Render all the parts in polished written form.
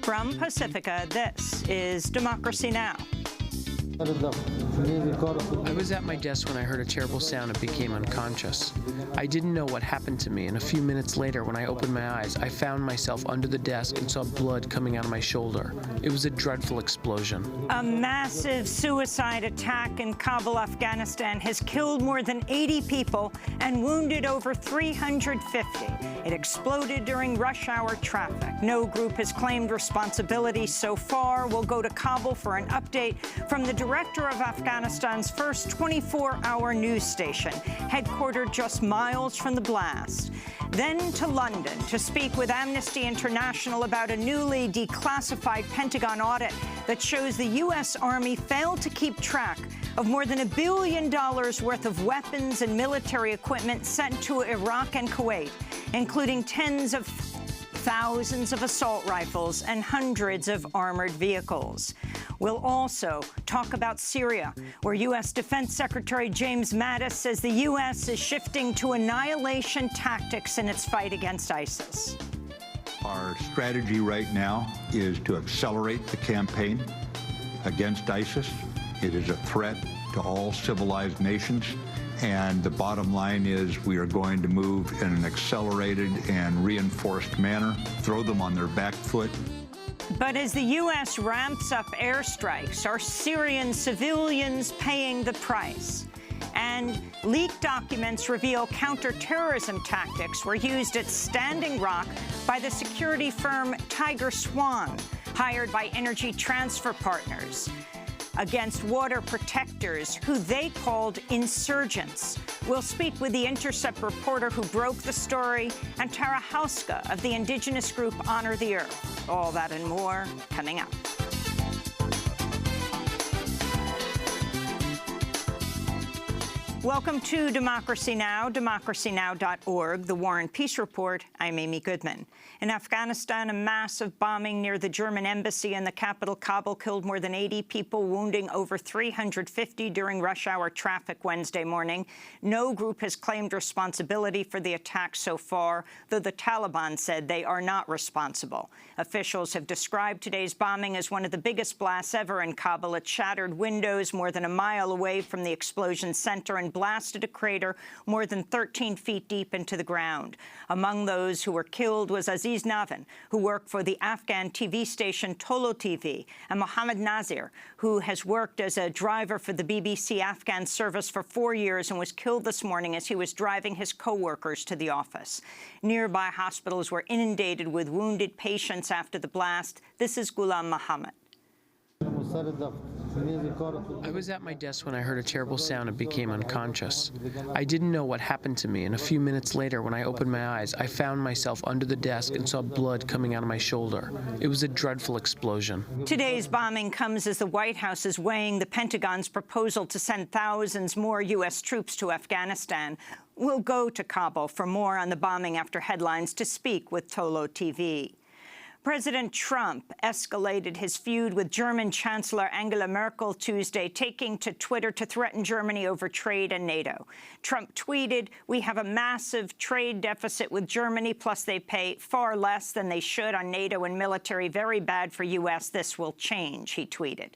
From Pacifica, this is Democracy Now! I was at my desk when I heard a terrible sound and became unconscious. I didn't know what happened to me, and a few minutes later, when I opened my eyes, I found myself under the desk and saw blood coming out of my shoulder. It was a dreadful explosion. A massive suicide attack in Kabul, Afghanistan has killed more than 80 people and wounded over 350. It exploded during rush hour traffic. No group has claimed responsibility so far. We'll go to Kabul for an update from the director of Afghanistan's first 24-hour news station, headquartered just miles from the blast. Then to London to speak with Amnesty International about a newly declassified Pentagon audit that shows the U.S. Army failed to keep track of more than $1 billion worth of weapons and military equipment sent to Iraq and Kuwait, including tens of thousands of assault rifles and hundreds of armored vehicles. We'll also talk about Syria, where U.S. Defense Secretary James Mattis says the U.S. is shifting to annihilation tactics in its fight against ISIS. Our strategy right now is to accelerate the campaign against ISIS. It is a threat to all civilized nations. And the bottom line is we are going to move in an accelerated and reinforced manner, throw them on their back foot. But as the U.S. ramps up airstrikes, are Syrian civilians paying the price? And leaked documents reveal counterterrorism tactics were used at Standing Rock by the security firm Tiger Swan, hired by Energy Transfer Partners, against water protectors who they called insurgents. We'll speak with The Intercept reporter who broke the story and Tara Hauska of the indigenous group Honor the Earth. All that and more coming up. Welcome to Democracy Now!, democracynow.org, the War and Peace Report. I'm Amy Goodman. In Afghanistan, a massive bombing near the German embassy in the capital, Kabul, killed more than 80 people, wounding over 350 during rush hour traffic Wednesday morning. No group has claimed responsibility for the attack so far, though the Taliban said they are not responsible. Officials have described today's bombing as one of the biggest blasts ever in Kabul. It shattered windows more than a mile away from the explosion center and blasted a crater more than 13 feet deep into the ground. Among those who were killed was Aziz Navin, who worked for the Afghan TV station Tolo TV, and Mohammed Nazir, who has worked as a driver for the BBC Afghan service for 4 years and was killed this morning as he was driving his co-workers to the office. Nearby hospitals were inundated with wounded patients after the blast. This is Ghulam Mohammed. I was at my desk when I heard a terrible sound and became unconscious. I didn't know what happened to me, and a few minutes later, when I opened my eyes, I found myself under the desk and saw blood coming out of my shoulder. It was a dreadful explosion. Today's bombing comes as the White House is weighing the Pentagon's proposal to send thousands more U.S. troops to Afghanistan. We'll go to Kabul for more on the bombing after headlines to speak with Tolo TV. President Trump escalated his feud with German Chancellor Angela Merkel Tuesday, taking to Twitter to threaten Germany over trade and NATO. Trump tweeted, "We have a massive trade deficit with Germany, plus they pay far less than they should on NATO and military. Very bad for U.S. This will change," he tweeted.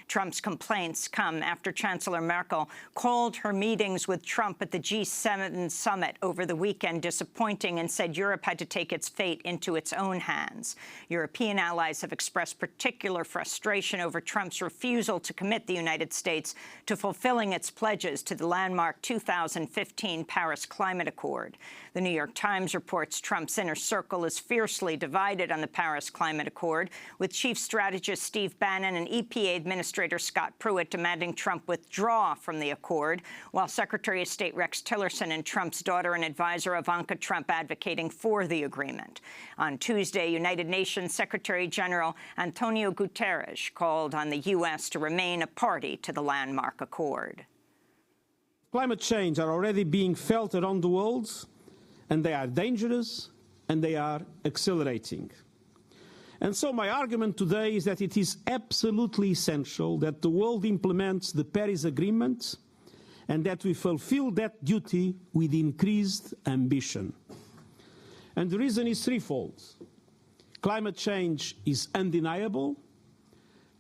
Trump's complaints come after Chancellor Merkel called her meetings with Trump at the G7 summit over the weekend disappointing and said Europe had to take its fate into its own hands. European allies have expressed particular frustration over Trump's refusal to commit the United States to fulfilling its pledges to the landmark 2015 Paris Climate Accord. The New York Times reports Trump's inner circle is fiercely divided on the Paris Climate Accord, with Chief Strategist Steve Bannon and EPA Administrator Scott Pruitt demanding Trump withdraw from the accord, while Secretary of State Rex Tillerson and Trump's daughter and advisor Ivanka Trump advocating for the agreement. On Tuesday, United Nations Secretary General Antonio Guterres called on the U.S. to remain a party to the landmark accord. Climate change are already being felt around the world, and they are dangerous, and they are accelerating. And so my argument today is that it is absolutely essential that the world implements the Paris Agreement and that we fulfill that duty with increased ambition. And the reason is threefold. Climate change is undeniable,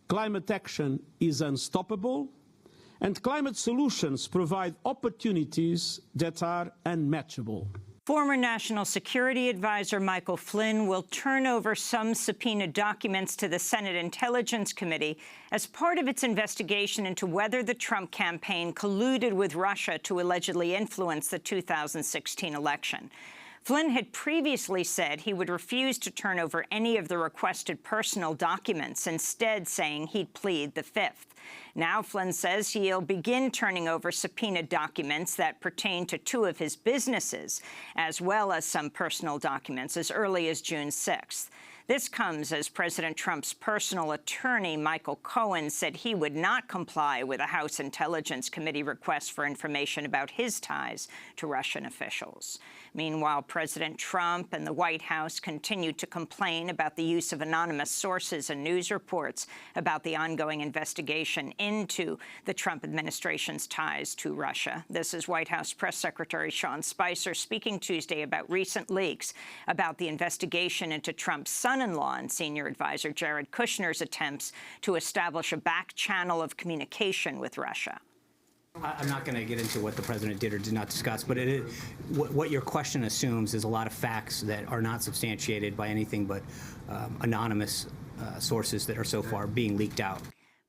climate action is unstoppable, and climate solutions provide opportunities that are unmatchable. Former National Security Advisor Michael Flynn will turn over some subpoenaed documents to the Senate Intelligence Committee as part of its investigation into whether the Trump campaign colluded with Russia to allegedly influence the 2016 election. Flynn had previously said he would refuse to turn over any of the requested personal documents, instead saying he'd plead the Fifth. Now Flynn says he'll begin turning over subpoenaed documents that pertain to two of his businesses, as well as some personal documents as early as June 6th. This comes as President Trump's personal attorney, Michael Cohen, said he would not comply with a House Intelligence Committee request for information about his ties to Russian officials. Meanwhile, President Trump and the White House continue to complain about the use of anonymous sources and news reports about the ongoing investigation into the Trump administration's ties to Russia. This is White House Press Secretary Sean Spicer speaking Tuesday about recent leaks about the investigation into Trump's son-in-law and senior advisor Jared Kushner's attempts to establish a back channel of communication with Russia. I'm not going to get into what the president did or did not discuss, but what your question assumes is a lot of facts that are not substantiated by anything but anonymous sources that are so far being leaked out.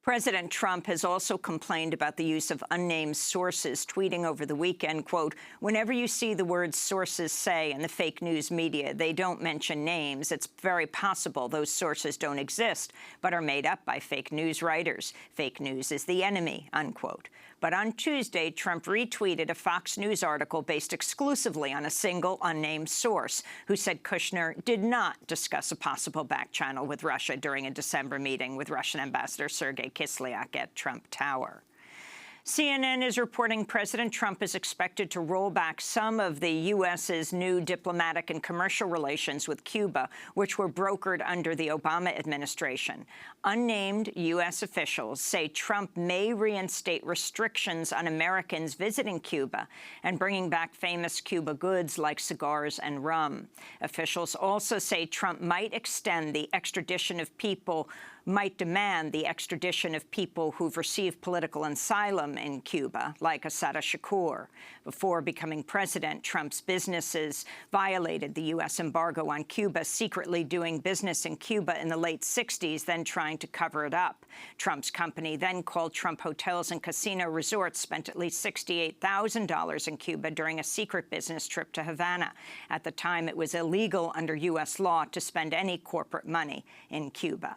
President Trump has also complained about the use of unnamed sources, tweeting over the weekend, quote, "Whenever you see the words sources say in the fake news media, they don't mention names. It's very possible those sources don't exist, but are made up by fake news writers. Fake news is the enemy," unquote. But on Tuesday, Trump retweeted a Fox News article based exclusively on a single unnamed source who said Kushner did not discuss a possible back channel with Russia during a December meeting with Russian Ambassador Sergei Kislyak at Trump Tower. CNN is reporting President Trump is expected to roll back some of the U.S.'s new diplomatic and commercial relations with Cuba, which were brokered under the Obama administration. Unnamed U.S. officials say Trump may reinstate restrictions on Americans visiting Cuba and bringing back famous Cuba goods like cigars and rum. Officials also say Trump might demand the extradition of people who've received political asylum in Cuba, like Assata Shakur. Before becoming president, Trump's businesses violated the U.S. embargo on Cuba, secretly doing business in Cuba in the late 60s, then trying to cover it up. Trump's company, then called Trump Hotels and Casino Resorts, spent at least $68,000 in Cuba during a secret business trip to Havana. At the time, it was illegal under U.S. law to spend any corporate money in Cuba.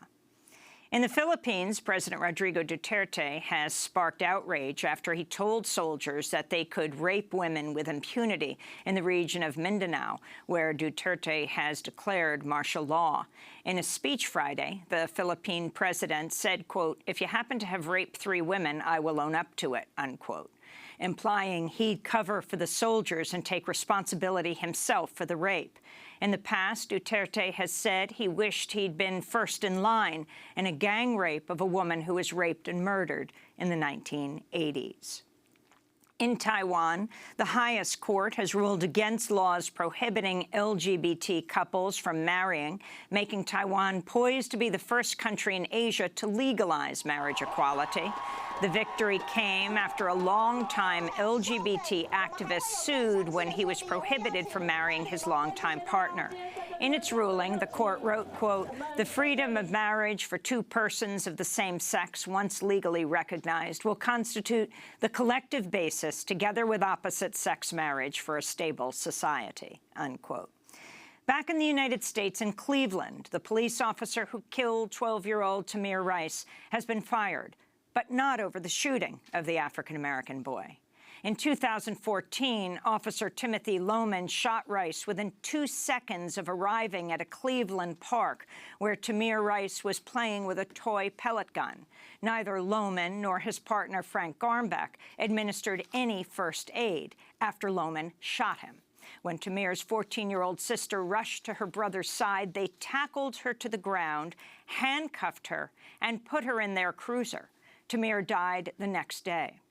In the Philippines, President Rodrigo Duterte has sparked outrage after he told soldiers that they could rape women with impunity in the region of Mindanao, where Duterte has declared martial law. In a speech Friday, the Philippine president said, quote, "If you happen to have raped 3 women, I will own up to it," unquote, implying he'd cover for the soldiers and take responsibility himself for the rape. In the past, Duterte has said he wished he'd been first in line in a gang rape of a woman who was raped and murdered in the 1980s. In Taiwan, the highest court has ruled against laws prohibiting LGBT couples from marrying, making Taiwan poised to be the first country in Asia to legalize marriage equality. The victory came after a long-time LGBT activist sued when he was prohibited from marrying his longtime partner. In its ruling, the court wrote, quote, "The freedom of marriage for 2 persons of the same sex, once legally recognized, will constitute the collective basis, together with opposite-sex marriage, for a stable society," unquote. Back in the United States, in Cleveland, the police officer who killed 12-year-old Tamir Rice has been fired, but not over the shooting of the African-American boy. In 2014, Officer Timothy Lohman shot Rice within 2 seconds of arriving at a Cleveland park where Tamir Rice was playing with a toy pellet gun. Neither Lohman nor his partner, Frank Garmbeck, administered any first aid after Lohman shot him. When Tamir's 14-year-old sister rushed to her brother's side, they tackled her to the ground, handcuffed her, and put her in their cruiser. Tamir died the next day.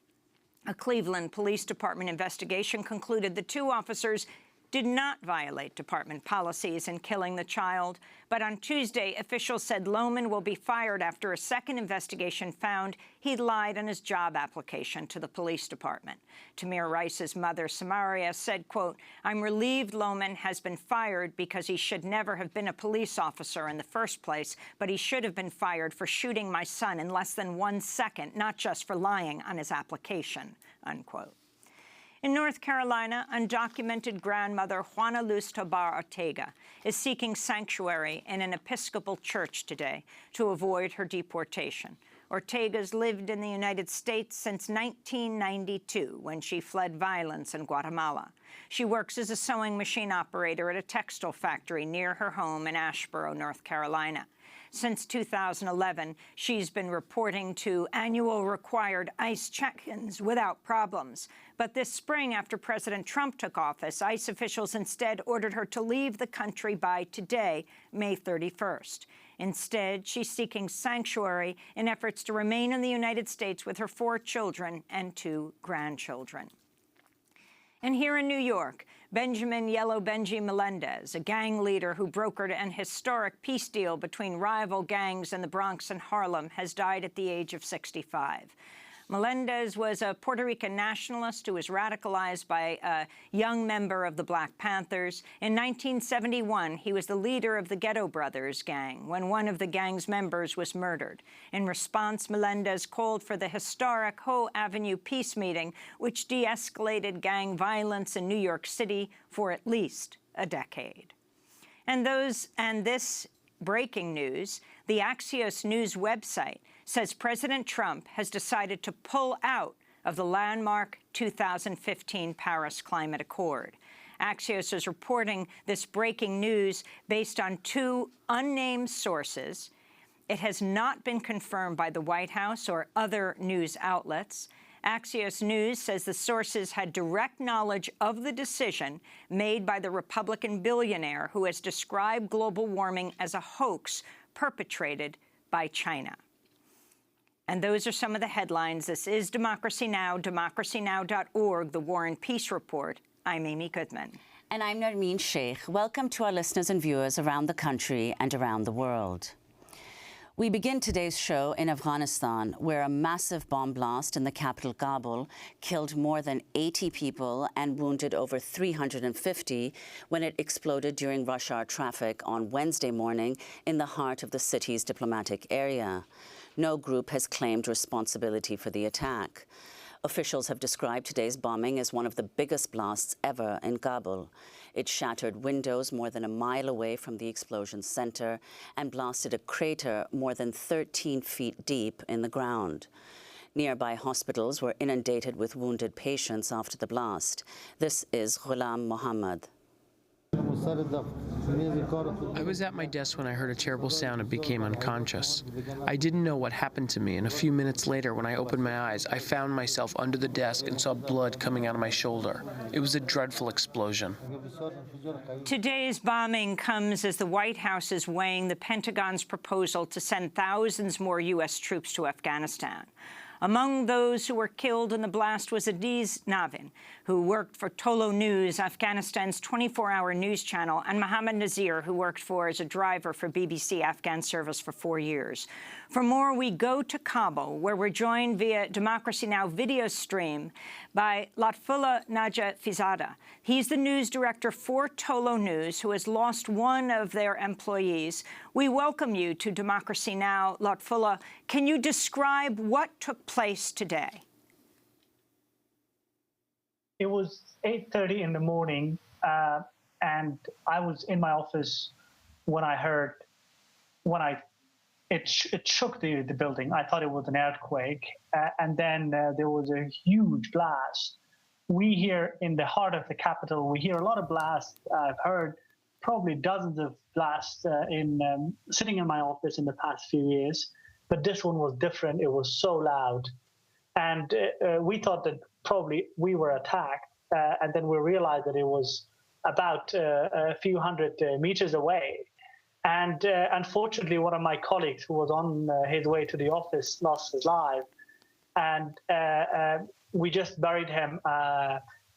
A Cleveland Police Department investigation concluded the 2 officers did not violate department policies in killing the child. But on Tuesday, officials said Lohman will be fired after a second investigation found he'd lied on his job application to the police department. Tamir Rice's mother, Samaria, said, quote, "I'm relieved Lohman has been fired because he should never have been a police officer in the first place, but he should have been fired for shooting my son in less than 1 second, not just for lying on his application," unquote. In North Carolina, undocumented grandmother Juana Luz Tobar Ortega is seeking sanctuary in an Episcopal church today to avoid her deportation. Ortega's lived in the United States since 1992, when she fled violence in Guatemala. She works as a sewing machine operator at a textile factory near her home in Asheboro, North Carolina. Since 2011, she's been reporting to annual required ICE check-ins without problems. But this spring, after President Trump took office, ICE officials instead ordered her to leave the country by today, May 31st. Instead, she's seeking sanctuary in efforts to remain in the United States with her 4 children and 2 grandchildren. And here in New York, Benjamin Yellow Benji Melendez, a gang leader who brokered an historic peace deal between rival gangs in the Bronx and Harlem, has died at the age of 65. Melendez was a Puerto Rican nationalist who was radicalized by a young member of the Black Panthers. In 1971, he was the leader of the Ghetto Brothers gang when one of the gang's members was murdered. In response, Melendez called for the historic Hoe Avenue peace meeting, which de-escalated gang violence in New York City for at least a decade. And this breaking news, the Axios News website says President Trump has decided to pull out of the landmark 2015 Paris Climate Accord. Axios is reporting this breaking news based on 2 unnamed sources. It has not been confirmed by the White House or other news outlets. Axios News says the sources had direct knowledge of the decision made by the Republican billionaire who has described global warming as a hoax perpetrated by China. And those are some of the headlines. This is Democracy Now!, democracynow.org, the War and Peace Report. I'm Amy Goodman. And I'm Nermeen Sheikh. Welcome to our listeners and viewers around the country and around the world. We begin today's show in Afghanistan, where a massive bomb blast in the capital Kabul killed more than 80 people and wounded over 350 when it exploded during rush hour traffic on Wednesday morning in the heart of the city's diplomatic area. No group has claimed responsibility for the attack. Officials have described today's bombing as one of the biggest blasts ever in Kabul. It shattered windows more than a mile away from the explosion center and blasted a crater more than 13 feet deep in the ground. Nearby hospitals were inundated with wounded patients after the blast. This is Ghulam Mohammed. I was at my desk when I heard a terrible sound and became unconscious. I didn't know what happened to me, and a few minutes later, when I opened my eyes, I found myself under the desk and saw blood coming out of my shoulder. It was a dreadful explosion. Today's bombing comes as the White House is weighing the Pentagon's proposal to send thousands more U.S. troops to Afghanistan. Among those who were killed in the blast was Adiz Navin, who worked for Tolo News, Afghanistan's 24-hour news channel, and Mohammed Nazir, who worked as a driver for BBC Afghan Service for 4 years. For more, we go to Kabul, where we're joined via Democracy Now! Video stream by Lotfullah Najafizadeh. He's the news director for Tolo News, who has lost one of their employees. We welcome you to Democracy Now! Lotfullah, can you describe what took place today? It was 8:30 in the morning, and I was in my office when I heard, it shook the building. I thought it was an earthquake, and then there was a huge blast. We here in the heart of the capital, we hear a lot of blasts. I've heard probably dozens of blasts sitting in my office in the past few years, but this one was different. It was so loud. And we thought that probably we were attacked, and then we realized that it was about a few hundred meters away. And unfortunately, one of my colleagues who was on his way to the office lost his life. And we just buried him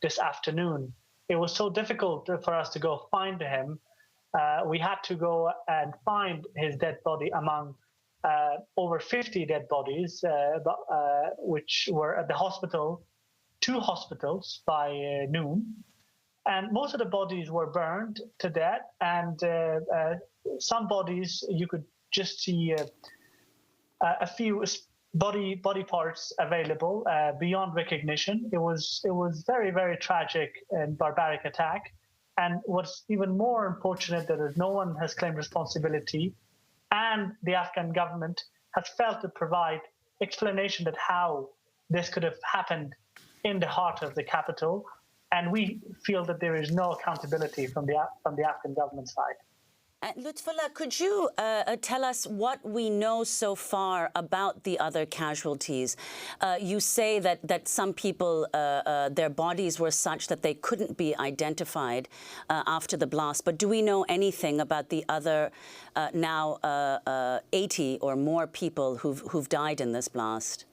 this afternoon. it was so difficult for us to go find him. We had to go and find his dead body among over 50 dead bodies, which were at the hospital, 2 hospitals by noon. And most of the bodies were burned to death, and some bodies you could just see a few body parts available beyond recognition. It was very, very tragic and barbaric attack. And what's even more unfortunate that no one has claimed responsibility, and the Afghan government has failed to provide explanation that how this could have happened in the heart of the capital. And we feel that there is no accountability from the Afghan government side. Lutfullah, could you tell us what we know so far about the other casualties? You say that some people, their bodies were such that they couldn't be identified after the blast, but do we know anything about the other now 80 or more people who've died in this blast?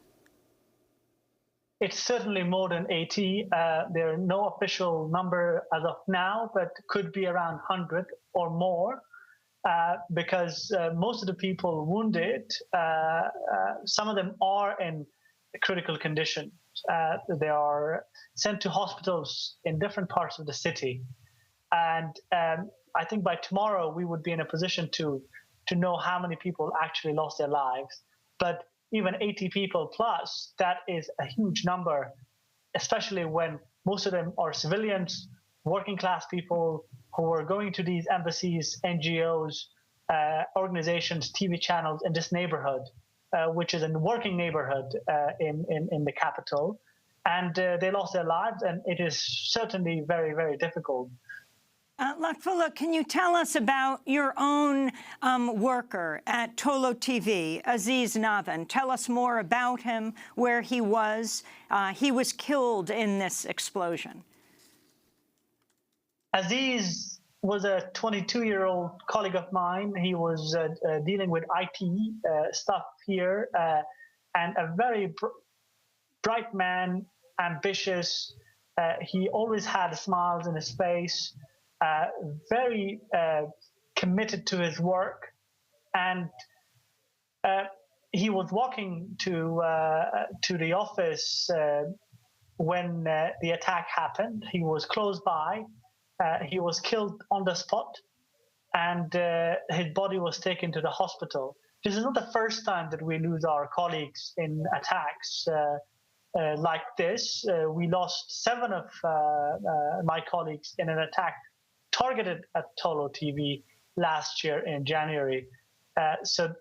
It's certainly more than 80. There are no official number as of now, but could be around 100 or more. Because most of the people wounded, some of them are in critical condition. They are sent to hospitals in different parts of the city. And I think by tomorrow we would be in a position to know how many people actually lost their lives. But even 80 people plus, that is a huge number, especially when most of them are civilians, working class people who are going to these embassies, NGOs, organizations, TV channels in this neighborhood, which is a working neighborhood in the capital. And they lost their lives, and it is certainly very, very difficult. Lutfullah, can you tell us about your own worker at Tolo TV, Aziz Navan? Tell us more about him, where he was. He was killed in this explosion. Aziz was a 22-year-old colleague of mine. He was dealing with IT stuff here, and a very bright man, ambitious. He always had smiles in his face, very committed to his work. And he was walking to the office when the attack happened. He was close by. He was killed on the spot, and his body was taken to the hospital. This is not the first time that we lose our colleagues in attacks like this. We lost 7 of my colleagues in an attack targeted at Tolo TV last year in January. So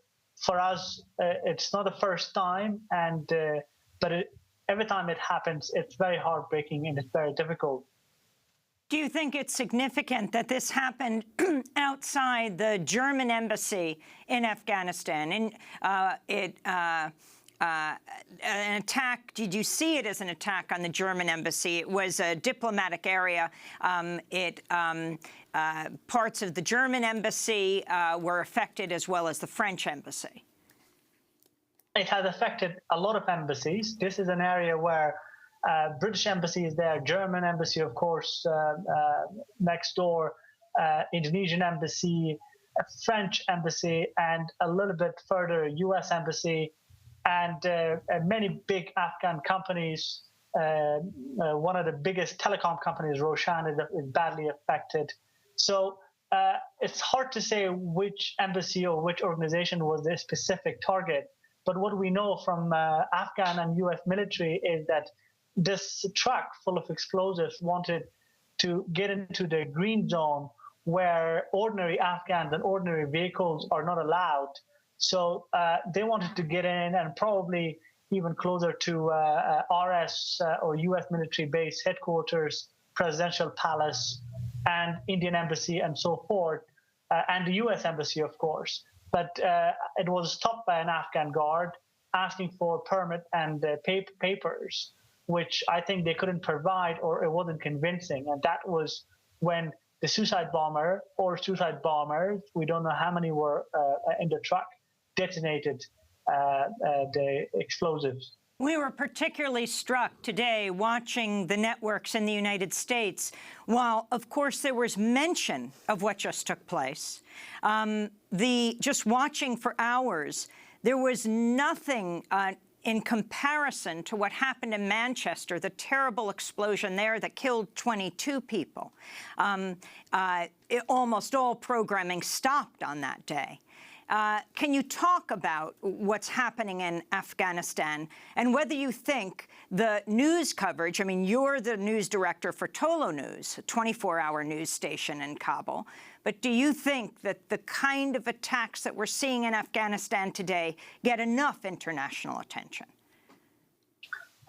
for us, it's not the first time, and but every time it happens, it's very heartbreaking and it's very difficult. Do you think it's significant that this happened outside the German embassy in Afghanistan? And an attack, did you see it as an attack on the German embassy? It was a diplomatic area. Parts of the German embassy were affected, as well as the French embassy. It has affected a lot of embassies. This is an area where British embassy is there, German embassy, of course, next door, Indonesian embassy, French embassy, and a little bit further, U.S. embassy, and many big Afghan companies. One of the biggest telecom companies, Roshan, is badly affected. So it's hard to say which embassy or which organization was the specific target. But what we know from Afghan and U.S. military is that this truck full of explosives wanted to get into the green zone where ordinary Afghans and ordinary vehicles are not allowed. So they wanted to get in, and probably even closer to RS or U.S. military base headquarters, presidential palace, and Indian embassy, and so forth, and the U.S. embassy, of course. But it was stopped by an Afghan guard asking for permit and papers, which I think they couldn't provide, or it wasn't convincing. And that was when the suicide bomber or suicide bombers, we don't know how many were in the truck, detonated the explosives. We were particularly struck today watching the networks in the United States, while, of course, there was mention of what just took place. Just watching for hours, there was nothing in comparison to what happened in Manchester, the terrible explosion there that killed 22 people. Almost all programming stopped on that day. Can you talk about what's happening in Afghanistan and whether you think the news coverage, I mean, you're the news director for Tolo News, a 24-hour news station in Kabul, but do you think that the kind of attacks that we're seeing in Afghanistan today get enough international attention?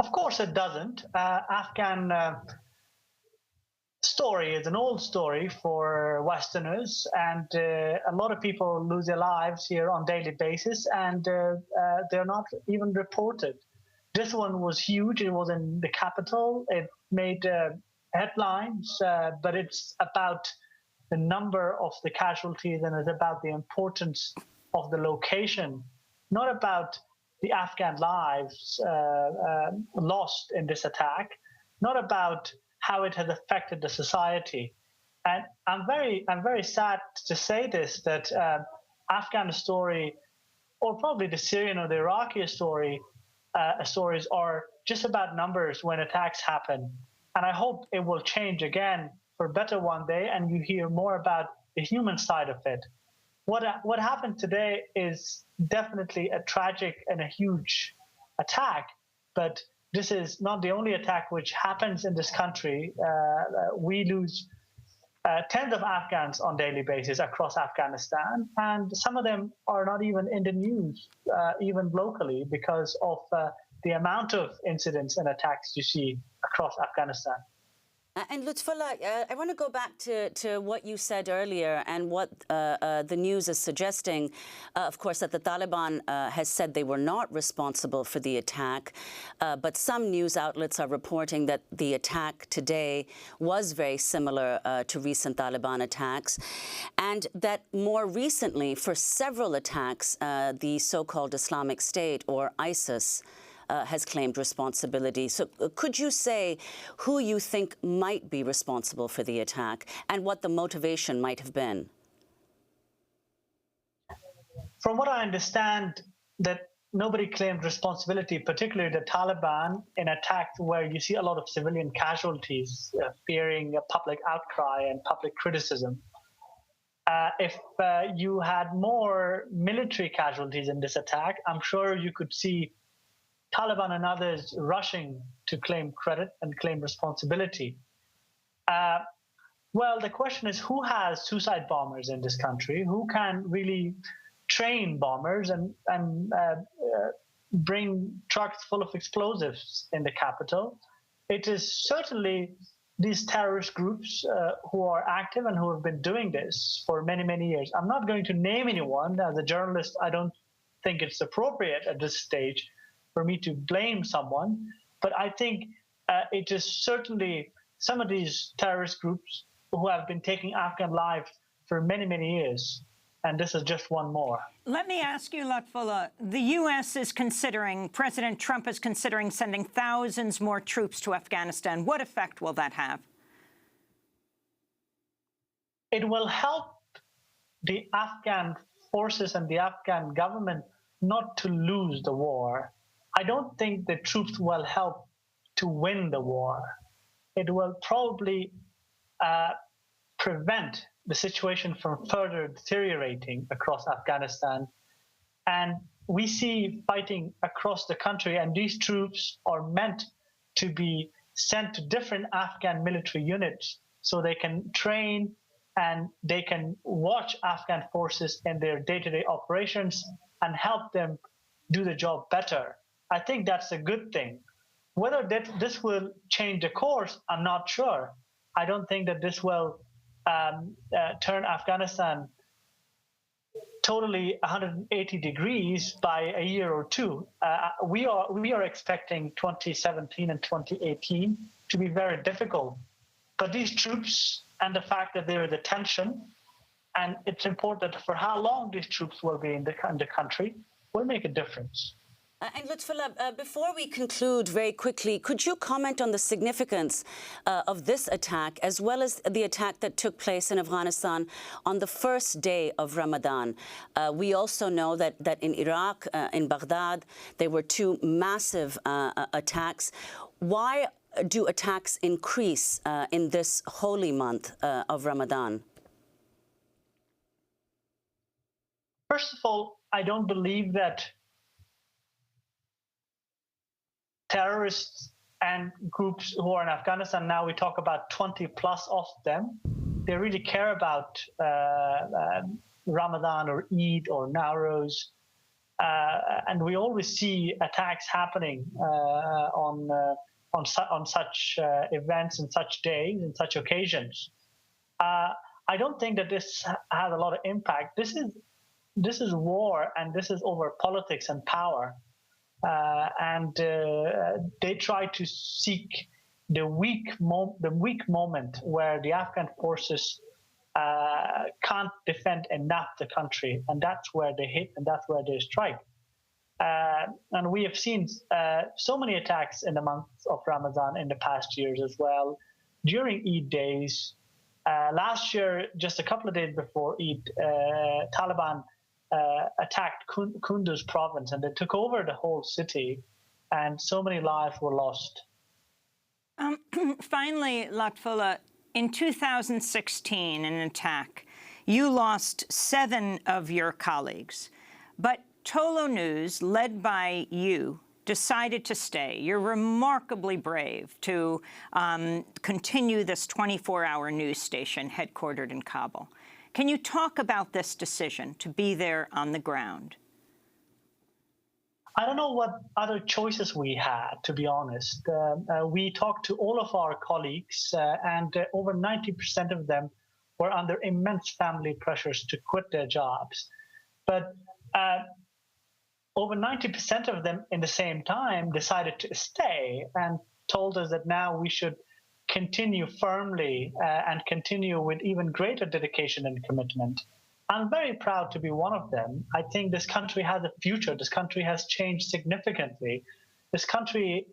Of course it doesn't. Afghan story is an old story for Westerners, and a lot of people lose their lives here on a daily basis, and they're not even reported. This one was huge. It was in the capital. It made headlines, but it's about the number of the casualties, and it's about the importance of the location, not about the Afghan lives lost in this attack, not about how it has affected the society. And I'm very sad to say this, that Afghan story, or probably the Syrian or the Iraqi stories are just about numbers when attacks happen. And I hope it will change again for better one day, and you hear more about the human side of it. What happened today is definitely a tragic and a huge attack, but this is not the only attack which happens in this country. We lose tens of Afghans on a daily basis across Afghanistan, and some of them are not even in the news, even locally, because of the amount of incidents and attacks you see across Afghanistan. And Lutfullah, I want to go back to what you said earlier and what the news is suggesting, of course, that the Taliban has said they were not responsible for the attack, but some news outlets are reporting that the attack today was very similar to recent Taliban attacks, and that more recently, for several attacks, the so-called Islamic State, or ISIS, has claimed responsibility. So could you say who you think might be responsible for the attack and what the motivation might have been? From what I understand, that nobody claimed responsibility, particularly the Taliban, in attacks where you see a lot of civilian casualties, fearing a public outcry and public criticism. If you had more military casualties in this attack, I'm sure you could see Taliban and others rushing to claim credit and claim responsibility. Well, the question is, who has suicide bombers in this country? Who can really train bombers and bring trucks full of explosives in the capital? It is certainly these terrorist groups who are active and who have been doing this for many, many years. I'm not going to name anyone. As a journalist, I don't think it's appropriate at this stage for me to blame someone, but I think it is certainly some of these terrorist groups who have been taking Afghan lives for many, many years, and this is just one more. Let me ask you, Lutfullah, the U.S. is considering, President Trump is considering sending thousands more troops to Afghanistan. What effect will that have? It will help the Afghan forces and the Afghan government not to lose the war. I don't think the troops will help to win the war. It will probably prevent the situation from further deteriorating across Afghanistan. And we see fighting across the country, and these troops are meant to be sent to different Afghan military units so they can train and they can watch Afghan forces in their day-to-day operations and help them do the job better. I think that's a good thing. Whether this will change the course, I'm not sure. I don't think that this will turn Afghanistan totally 180 degrees by a year or two. We are expecting 2017 and 2018 to be very difficult. But these troops and the fact that there is a tension, and it's important for how long these troops will be in the country, will make a difference. And Lutfullah, before we conclude very quickly, could you comment on the significance of this attack, as well as the attack that took place in Afghanistan on the first day of Ramadan? We also know that in Iraq, in Baghdad, there were two massive attacks. Why do attacks increase in this holy month of Ramadan? First of all, I don't believe that terrorists and groups who are in Afghanistan, now we talk about 20 plus of them, they really care about Ramadan or Eid or Nowruz. And we always see attacks happening on such events and such days and such occasions. I don't think that this has a lot of impact. This is war, and this is over politics and power. And they try to seek the weak moment where the Afghan forces can't defend enough the country, and that's where they hit and that's where they strike. And we have seen so many attacks in the month of Ramadan in the past years as well, during Eid days. Last year, just a couple of days before Eid, Taliban attacked Kunduz province, and they took over the whole city, and so many lives were lost. Finally, Lutfullah, in 2016, in an attack, you lost 7 of your colleagues, but Tolo News, led by you, decided to stay. You're remarkably brave to continue this 24-hour news station headquartered in Kabul. Can you talk about this decision to be there on the ground? I don't know what other choices we had, to be honest. We talked to all of our colleagues, and over 90% of them were under immense family pressures to quit their jobs. But over 90% of them, in the same time, decided to stay and told us that now we should continue firmly and continue with even greater dedication and commitment. I'm very proud to be one of them. I think this country has a future. This country has changed significantly. This country's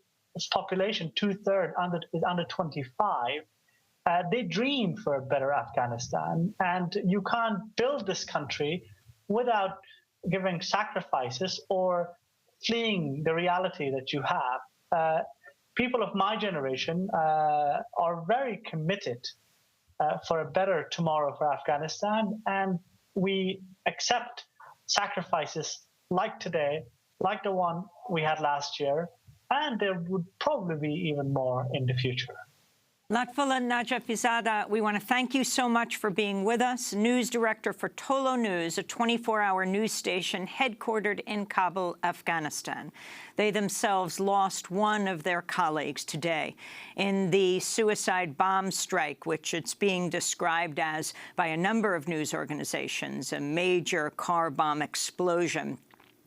population, 2/3 is under 25. They dream for a better Afghanistan, and you can't build this country without giving sacrifices or fleeing the reality that you have. People of my generation are very committed for a better tomorrow for Afghanistan, and we accept sacrifices like today, like the one we had last year, and there would probably be even more in the future. Lutfullah Najafizadeh, we want to thank you so much for being with us. News director for Tolo News, a 24-hour news station headquartered in Kabul, Afghanistan. They themselves lost one of their colleagues today in the suicide bomb strike, which it's being described as by a number of news organizations, a major car bomb explosion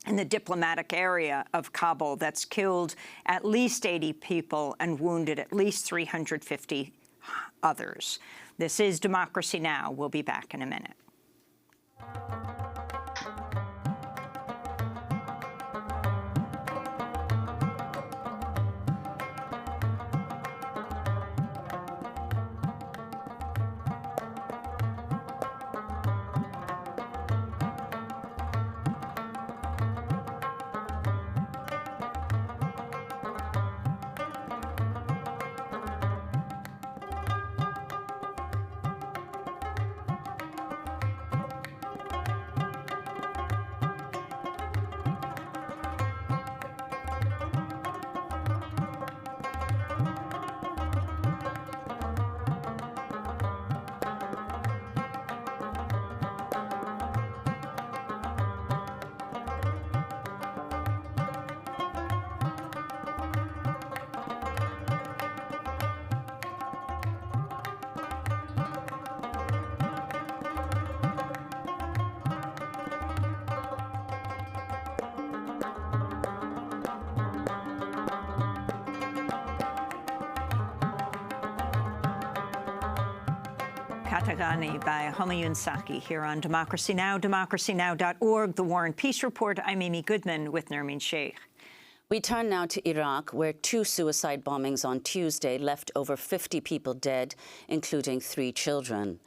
in the diplomatic area of Kabul that's killed at least 80 people and wounded at least 350 others. This is Democracy Now! We'll be back in a minute. Katagani by Homayun Saki here on Democracy Now!, democracynow.org, The War and Peace Report. I'm Amy Goodman with Nermeen Sheikh. We turn now to Iraq, where 2 suicide bombings on Tuesday left over 50 people dead, including 3 children.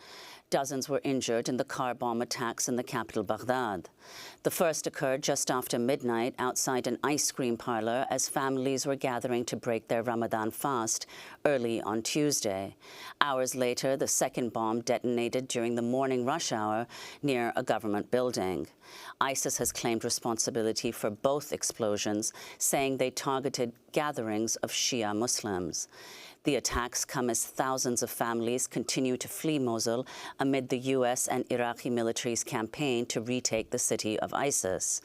Dozens were injured in the car bomb attacks in the capital, Baghdad. The first occurred just after midnight outside an ice cream parlor as families were gathering to break their Ramadan fast early on Tuesday. Hours later, the second bomb detonated during the morning rush hour near a government building. ISIS has claimed responsibility for both explosions, saying they targeted gatherings of Shia Muslims. The attacks come as thousands of families continue to flee Mosul amid the U.S. and Iraqi military's campaign to retake the city of ISIS.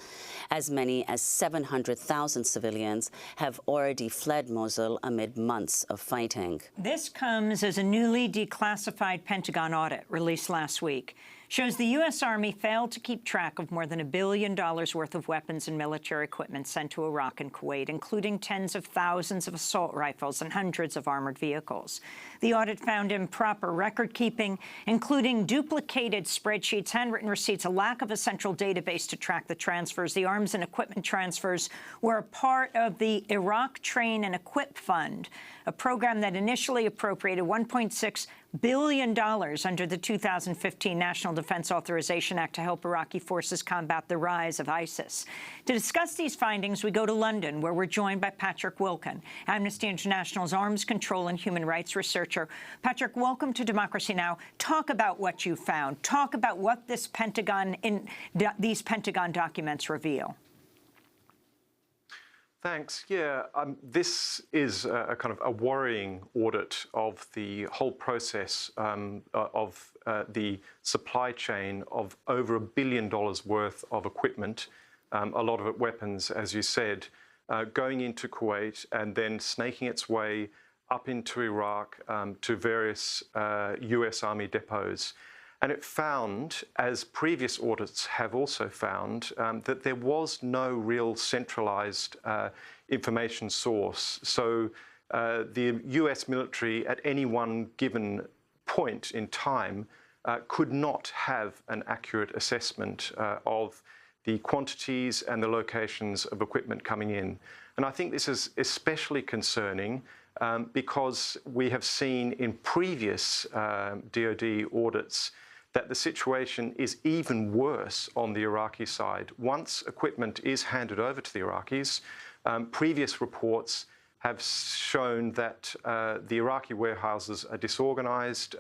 As many as 700,000 civilians have already fled Mosul amid months of fighting. This comes as a newly declassified Pentagon audit released last week shows the U.S. Army failed to keep track of more than $1 billion worth of weapons and military equipment sent to Iraq and Kuwait, including tens of thousands of assault rifles and hundreds of armored vehicles. The audit found improper record-keeping, including duplicated spreadsheets, handwritten receipts, a lack of a central database to track the transfers. The arms and equipment transfers were a part of the Iraq Train and Equip Fund, a program that initially appropriated $1.6 billion under the 2015 National Defense Authorization Act to help Iraqi forces combat the rise of ISIS. To discuss these findings, we go to London, where we're joined by Patrick Wilkin, Amnesty International's arms control and human rights researcher. Patrick, welcome to Democracy Now! Talk about what you found. Talk about what these Pentagon documents reveal. Thanks. Yeah, this is a kind of a worrying audit of the whole process of the supply chain of over $1 billion worth of equipment, a lot of it weapons, as you said, going into Kuwait and then snaking its way up into Iraq to various US Army depots. And it found, as previous audits have also found, that there was no real centralized information source. So the US military at any one given point in time could not have an accurate assessment of the quantities and the locations of equipment coming in. And I think this is especially concerning because we have seen in previous DoD audits that the situation is even worse on the Iraqi side. Once equipment is handed over to the Iraqis, previous reports have shown that the Iraqi warehouses are disorganized.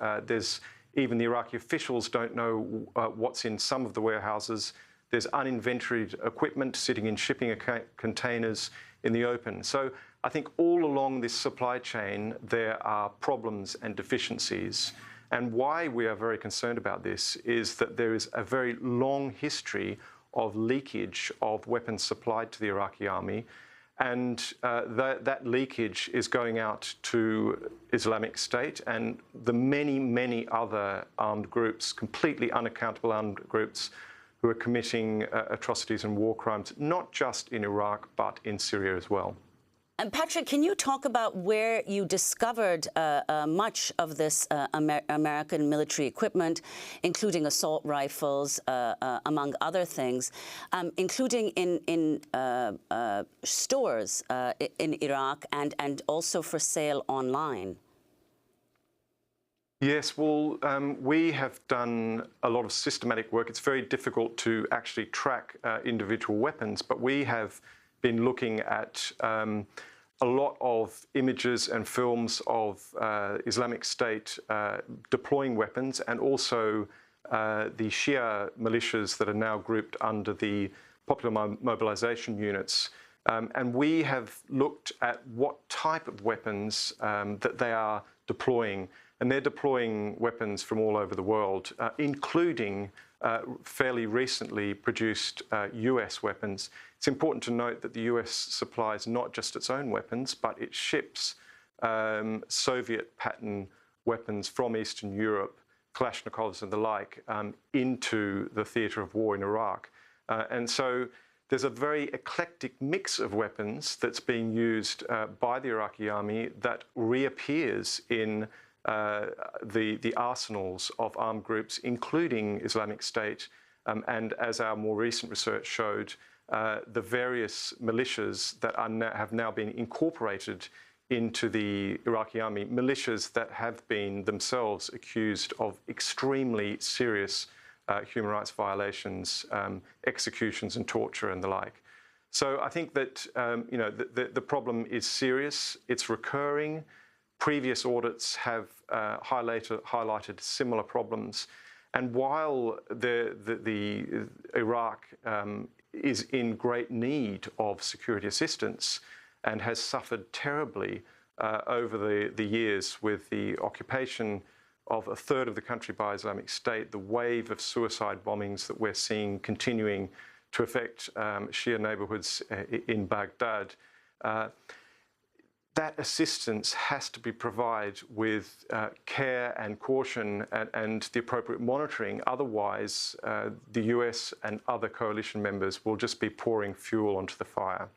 Even the Iraqi officials don't know what's in some of the warehouses. There's uninventoried equipment sitting in shipping containers in the open. So I think all along this supply chain, there are problems and deficiencies. And why we are very concerned about this is that there is a very long history of leakage of weapons supplied to the Iraqi army. And that leakage is going out to Islamic State and the many, many other armed groups, completely unaccountable armed groups who are committing atrocities and war crimes, not just in Iraq, but in Syria as well. And Patrick, can you talk about where you discovered much of this American military equipment, including assault rifles, among other things, including in stores in Iraq and also for sale online? Yes, well, we have done a lot of systematic work. It's very difficult to actually track individual weapons, but we have been looking at a lot of images and films of Islamic State deploying weapons, and also the Shia militias that are now grouped under the Popular Mobilization Units. And we have looked at what type of weapons that they are deploying. And they're deploying weapons from all over the world, including fairly recently produced US weapons. It's important to note that the US supplies not just its own weapons, but it ships Soviet pattern weapons from Eastern Europe, Kalashnikovs and the like, into the theatre of war in Iraq. And so there's a very eclectic mix of weapons that's being used by the Iraqi army that reappears in the arsenals of armed groups, including Islamic State, and as our more recent research showed, the various militias that have now been incorporated into the Iraqi army, militias that have been themselves accused of extremely serious human rights violations, executions and torture and the like. So I think that the problem is serious. It's recurring. Previous audits have highlighted similar problems. And while Iraq is in great need of security assistance and has suffered terribly over the years with the occupation of a third of the country by Islamic State, the wave of suicide bombings that we're seeing continuing to affect Shia neighborhoods in Baghdad, that assistance has to be provided with care and caution and the appropriate monitoring. Otherwise, the US and other coalition members will just be pouring fuel onto the fire.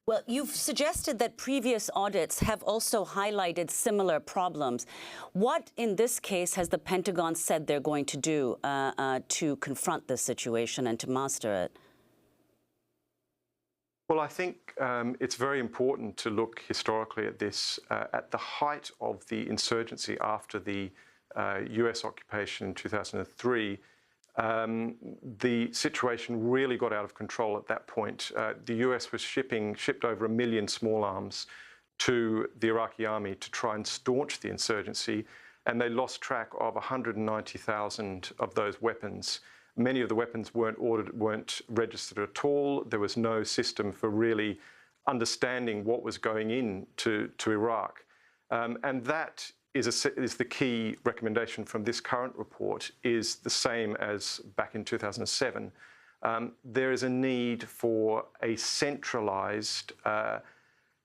Well, you've suggested that previous audits have also highlighted similar problems. What, in this case, has the Pentagon said they're going to do to confront this situation and to master it? Well, I think it's very important to look historically at this. At the height of the insurgency after the US occupation in 2003, the situation really got out of control at that point. The US was shipped over 1 million small arms to the Iraqi army to try and staunch the insurgency, and they lost track of 190,000 of those weapons. Many of the weapons weren't registered at all. There was no system for really understanding what was going into Iraq. And that is the key recommendation from this current report, is the same as back in 2007. There is a need for a centralized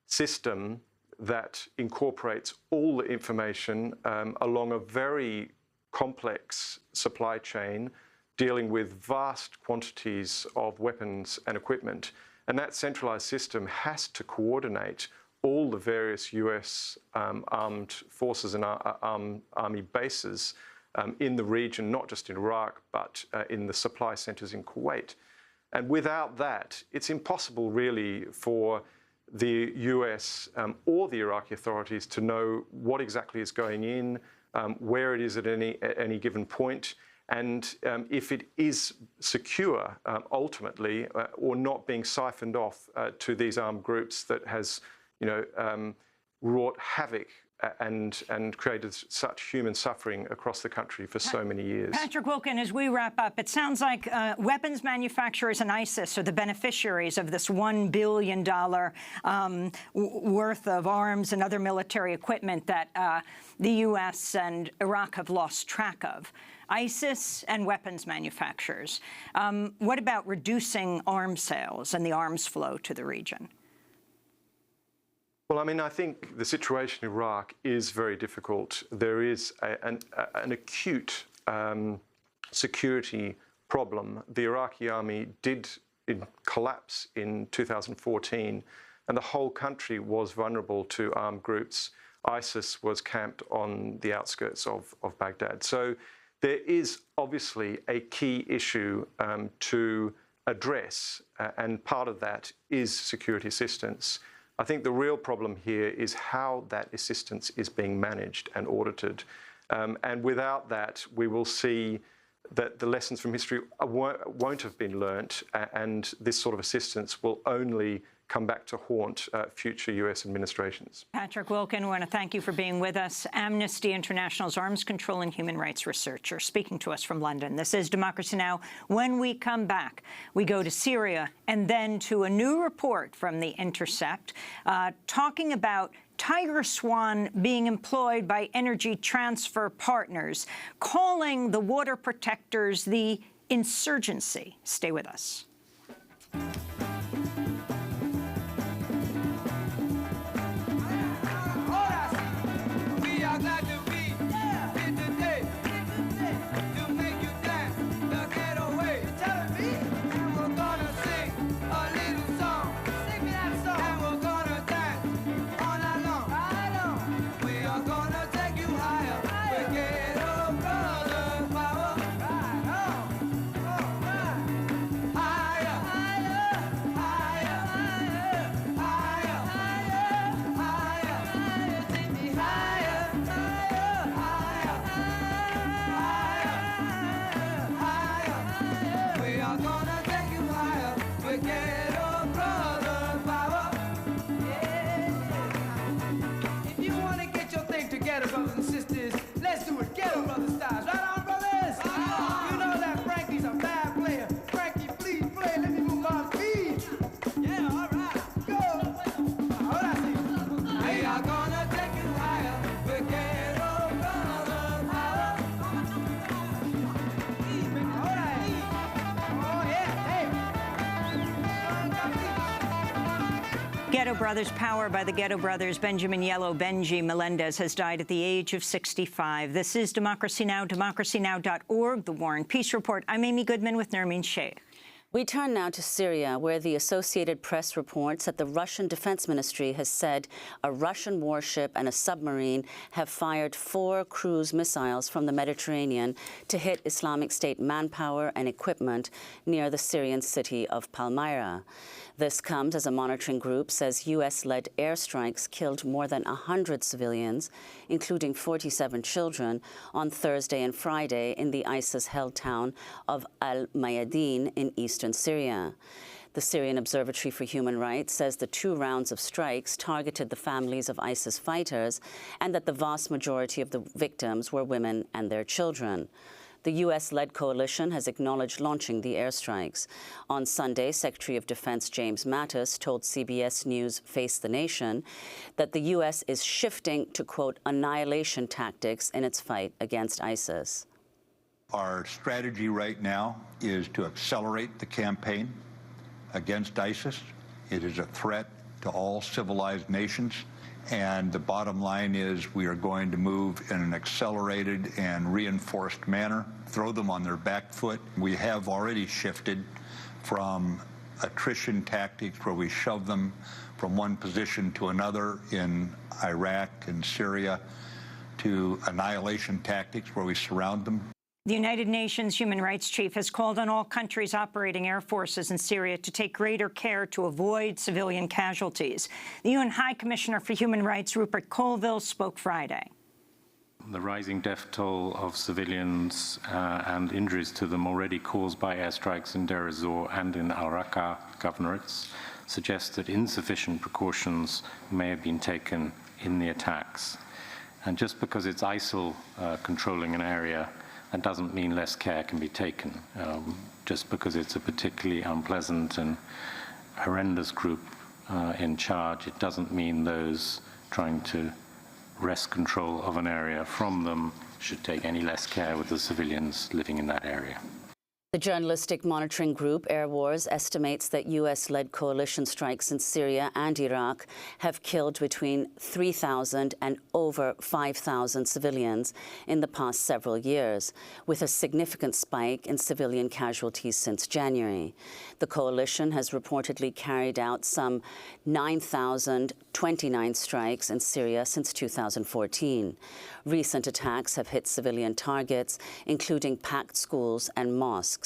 system that incorporates all the information along a very complex supply chain dealing with vast quantities of weapons and equipment. And that centralized system has to coordinate all the various US armed forces and army bases in the region, not just in Iraq, but in the supply centers in Kuwait. And without that, it's impossible really for the US or the Iraqi authorities to know what exactly is going in, where it is at any given point, and if it is secure ultimately, or not being siphoned off to these armed groups that has wrought havoc and created such human suffering across the country for so many years. Patrick Wilken, as we wrap up, it sounds like weapons manufacturers and ISIS are the beneficiaries of this $1 billion worth of arms and other military equipment that the U.S. and Iraq have lost track of. ISIS and weapons manufacturers. What about reducing arms sales and the arms flow to the region? Well, I mean, I think the situation in Iraq is very difficult. There is an acute security problem. The Iraqi army did collapse in 2014, and the whole country was vulnerable to armed groups. ISIS was camped on the outskirts of Baghdad. So there is obviously a key issue to address, and part of that is security assistance. I think the real problem here is how that assistance is being managed and audited. And without that, we will see that the lessons from history won't have been learnt, and this sort of assistance will only come back to haunt future US administrations. Patrick Wilken, we want to thank you for being with us. Amnesty International's arms control and human rights researcher, speaking to us from London. This is Democracy Now! When we come back, we go to Syria and then to a new report from The Intercept talking about Tiger Swan being employed by energy transfer partners, calling the water protectors the insurgency. Stay with us. Ghetto Brothers, Power by the Ghetto Brothers, Benjamin Yellow Benji Melendez has died at the age of 65. This is Democracy Now!, democracynow.org, The War and Peace Report. I'm Amy Goodman with Nermeen Sheikh. We turn now to Syria, where the Associated Press reports that the Russian Defense Ministry has said a Russian warship and a submarine have fired 4 cruise missiles from the Mediterranean to hit Islamic State manpower and equipment near the Syrian city of Palmyra. This comes as a monitoring group says U.S.-led airstrikes killed more than 100 civilians, including 47 children, on Thursday and Friday in the ISIS-held town of al-Mayadin in eastern Syria. The Syrian Observatory for Human Rights says the 2 rounds of strikes targeted the families of ISIS fighters and that the vast majority of the victims were women and their children. The U.S.-led coalition has acknowledged launching the airstrikes. On Sunday, Secretary of Defense James Mattis told CBS News Face the Nation that the U.S. is shifting to, quote, annihilation tactics in its fight against ISIS. Our strategy right now is to accelerate the campaign against ISIS. It is a threat to all civilized nations. And the bottom line is we are going to move in an accelerated and reinforced manner, throw them on their back foot. We have already shifted from attrition tactics where we shove them from one position to another in Iraq and Syria to annihilation tactics where we surround them. The United Nations Human Rights Chief has called on all countries operating air forces in Syria to take greater care to avoid civilian casualties. The UN High Commissioner for Human Rights, Rupert Colville, spoke Friday. The rising death toll of civilians and injuries to them already caused by airstrikes in Deir ez-Zor and in al-Raqqa governorates suggests that insufficient precautions may have been taken in the attacks. And just because it's ISIL controlling an area, that doesn't mean less care can be taken. Just because it's a particularly unpleasant and horrendous group in charge, it doesn't mean those trying to wrest control of an area from them should take any less care with the civilians living in that area. The journalistic monitoring group Air Wars estimates that U.S.-led coalition strikes in Syria and Iraq have killed between 3,000 and over 5,000 civilians in the past several years, with a significant spike in civilian casualties since January. The coalition has reportedly carried out some 9,029 strikes in Syria since 2014. Recent attacks have hit civilian targets, including packed schools and mosques.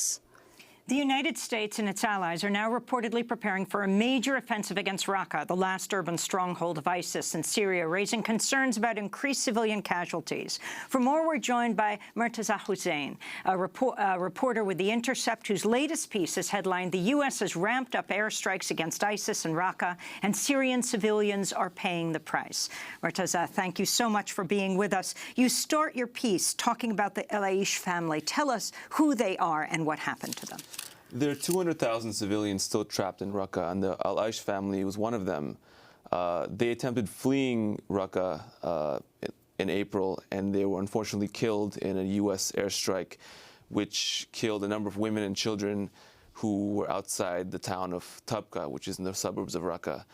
The United States and its allies are now reportedly preparing for a major offensive against Raqqa, the last urban stronghold of ISIS in Syria, raising concerns about increased civilian casualties. For more, we're joined by Murtaza Hussain, a reporter with The Intercept, whose latest piece is headlined, "The U.S. has ramped up airstrikes against ISIS in Raqqa, and Syrian civilians are paying the price." Murtaza, thank you so much for being with us. You start your piece talking about the El Aish family. Tell us who they are and what happened to them. There are 200,000 civilians still trapped in Raqqa, and the Al Aish family was one of them. They attempted fleeing Raqqa in April, and they were unfortunately killed in a U.S. airstrike, which killed a number of women and children who were outside the town of Tabqa, which is in the suburbs of Raqqa.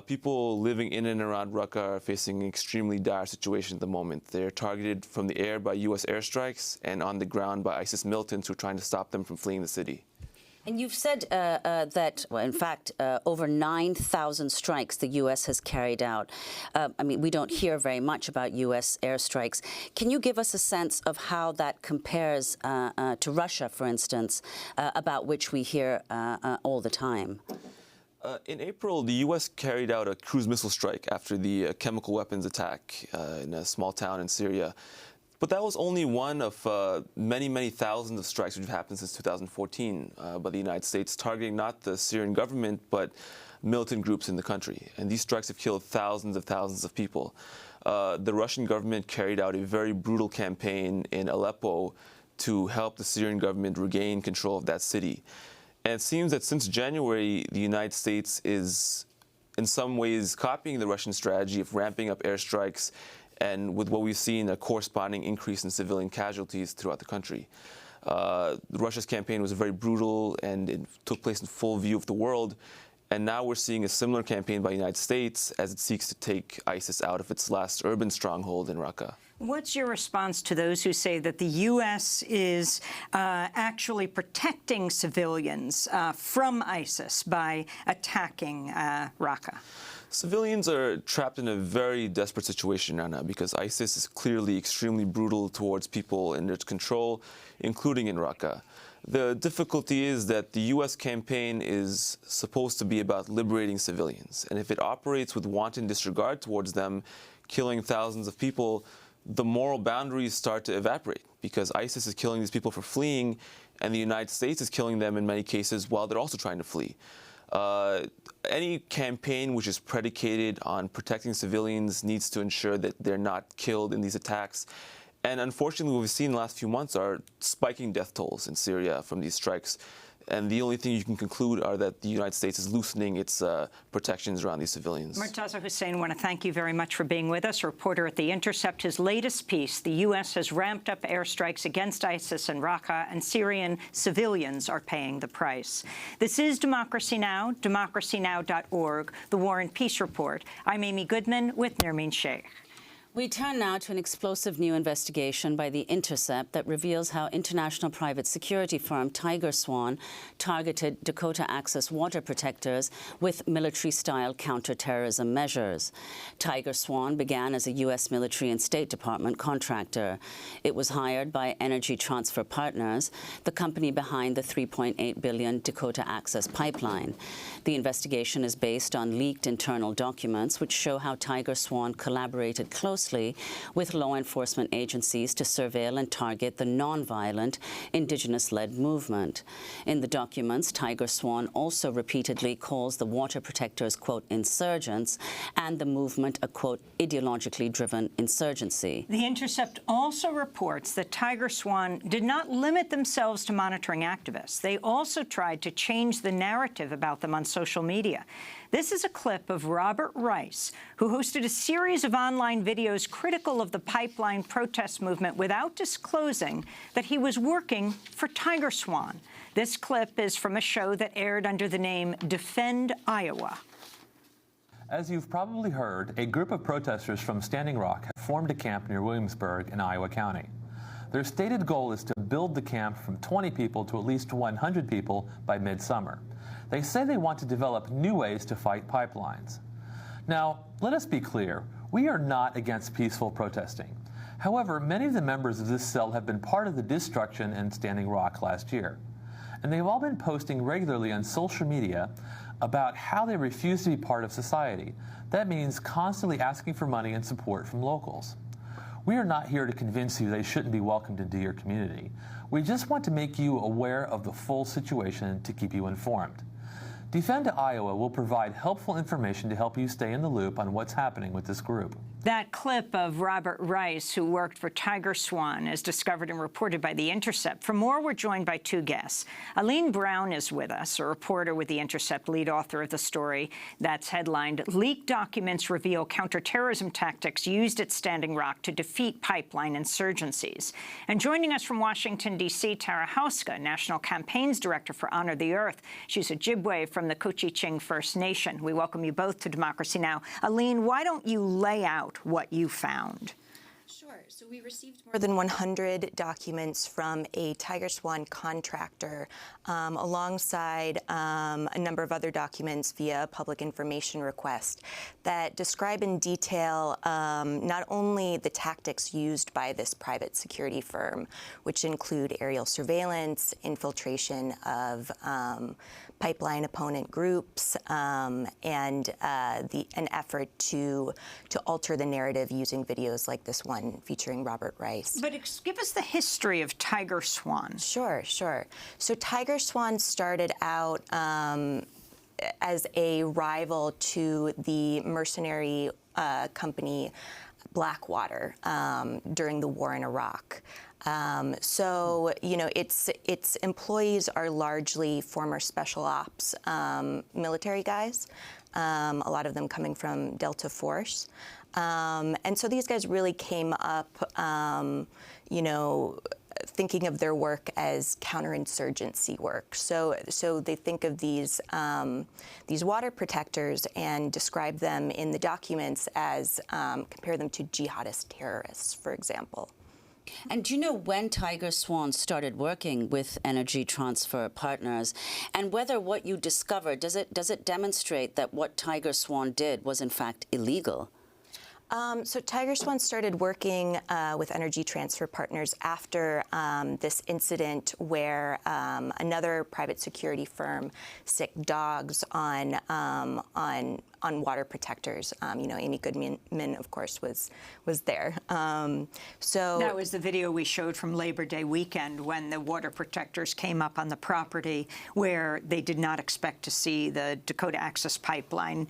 People living in and around Raqqa are facing an extremely dire situation at the moment. They're targeted from the air by U.S. airstrikes and on the ground by ISIS militants who are trying to stop them from fleeing the city. And you've said that, well, in fact, over 9,000 strikes the U.S. has carried out. I mean, we don't hear very much about U.S. airstrikes. Can you give us a sense of how that compares to Russia, for instance, about which we hear all the time? In April, the U.S. carried out a cruise missile strike after the chemical weapons attack in a small town in Syria. But that was only one of many, many thousands of strikes which have happened since 2014 by the United States, targeting not the Syrian government, but militant groups in the country. And these strikes have killed thousands of people. The Russian government carried out a very brutal campaign in Aleppo to help the Syrian government regain control of that city. And it seems that since January, the United States is in some ways copying the Russian strategy of ramping up airstrikes, and with what we've seen, a corresponding increase in civilian casualties throughout the country. Russia's campaign was very brutal, and it took place in full view of the world. And now we're seeing a similar campaign by the United States as it seeks to take ISIS out of its last urban stronghold in Raqqa. What's your response to those who say that the U.S. is actually protecting civilians from ISIS by attacking Raqqa? Civilians are trapped in a very desperate situation right now because ISIS is clearly extremely brutal towards people in its control, including in Raqqa. The difficulty is that the U.S. campaign is supposed to be about liberating civilians, and if it operates with wanton disregard towards them, killing thousands of people, the moral boundaries start to evaporate because ISIS is killing these people for fleeing, and the United States is killing them in many cases while they're also trying to flee. Any campaign which is predicated on protecting civilians needs to ensure that they're not killed in these attacks. And unfortunately, what we've seen in the last few months are spiking death tolls in Syria from these strikes. And the only thing you can conclude are that the United States is loosening its protections around these civilians. Murtaza Hussain, I want to thank you very much for being with us. A reporter at The Intercept, his latest piece, the U.S. has ramped up airstrikes against ISIS in Raqqa, and Syrian civilians are paying the price. This is Democracy Now!, democracynow.org, the War and Peace Report. I'm Amy Goodman with Nermeen Sheikh. We turn now to an explosive new investigation by The Intercept that reveals how international private security firm Tiger Swan targeted Dakota Access water protectors with military-style counterterrorism measures. Tiger Swan began as a U.S. military and State Department contractor. It was hired by Energy Transfer Partners, the company behind the $3.8 billion Dakota Access pipeline. The investigation is based on leaked internal documents which show how Tiger Swan collaborated closely with law enforcement agencies to surveil and target the nonviolent Indigenous-led movement. In the documents, Tiger Swan also repeatedly calls the water protectors, quote, insurgents, and the movement a, quote, ideologically driven insurgency. The Intercept also reports that Tiger Swan did not limit themselves to monitoring activists. They also tried to change the narrative about them on social media. This is a clip of Robert Rice, who hosted a series of online videos critical of the pipeline protest movement without disclosing that he was working for Tiger Swan. This clip is from a show that aired under the name Defend Iowa. As you've probably heard, a group of protesters from Standing Rock have formed a camp near Williamsburg in Iowa County. Their stated goal is to build the camp from 20 people to at least 100 people by midsummer. They say they want to develop new ways to fight pipelines. Now, let us be clear, we are not against peaceful protesting. However, many of the members of this cell have been part of the destruction in Standing Rock last year. And they've all been posting regularly on social media about how they refuse to be part of society. That means constantly asking for money and support from locals. We are not here to convince you they shouldn't be welcomed into your community. We just want to make you aware of the full situation to keep you informed. Defend Iowa will provide helpful information to help you stay in the loop on what's happening with this group. That clip of Robert Rice, who worked for Tiger Swan, is discovered and reported by The Intercept. For more, we're joined by two guests. Aline Brown is with us, a reporter with The Intercept, lead author of the story that's headlined, Leaked Documents Reveal Counterterrorism Tactics Used at Standing Rock to Defeat Pipeline Insurgencies. And joining us from Washington, D.C., Tara Hauska, National Campaigns Director for Honor the Earth. She's Ojibwe from the Couchiching First Nation. We welcome you both to Democracy Now! Aline, why don't you lay out what you found? Sure. So we received more than 100 documents from a Tiger Swan contractor alongside a number of other documents via a public information request that describe in detail not only the tactics used by this private security firm, which include aerial surveillance, infiltration of pipeline opponent groups, and an effort to alter the narrative using videos like this one featuring Robert Rice. But give us the history of Tiger Swan. Sure. So Tiger Swan started out as a rival to the mercenary company Blackwater during the war in Iraq. So, you know, its employees are largely former special ops military guys, a lot of them coming from Delta Force. And so these guys really came up, you know, thinking of their work as counterinsurgency work. So they think of these water protectors and describe them in the documents as compare them to jihadist terrorists, for example. And do you know when Tiger Swan started working with Energy Transfer Partners, and whether what you discovered, does it demonstrate that what Tiger Swan did was in fact illegal? So Tiger Swan started working with Energy Transfer Partners after this incident where another private security firm sicked dogs on water protectors. You know, Amy Goodman, of course, was there. So that was the video we showed from Labor Day weekend when the water protectors came up on the property where they did not expect to see the Dakota Access Pipeline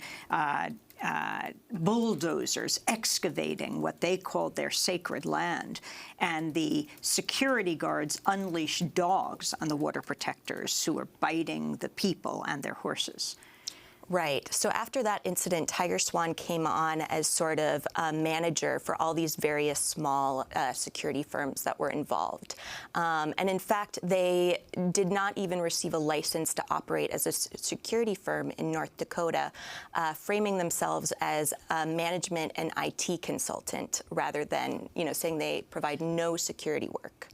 bulldozers excavating what they called their sacred land, and the security guards unleashed dogs on the water protectors who were biting the people and their horses. Right. So after that incident, Tiger Swan came on as sort of a manager for all these various small security firms that were involved. And in fact, they did not even receive a license to operate as a security firm in North Dakota, framing themselves as a management and IT consultant rather than, you know, saying they provide no security work.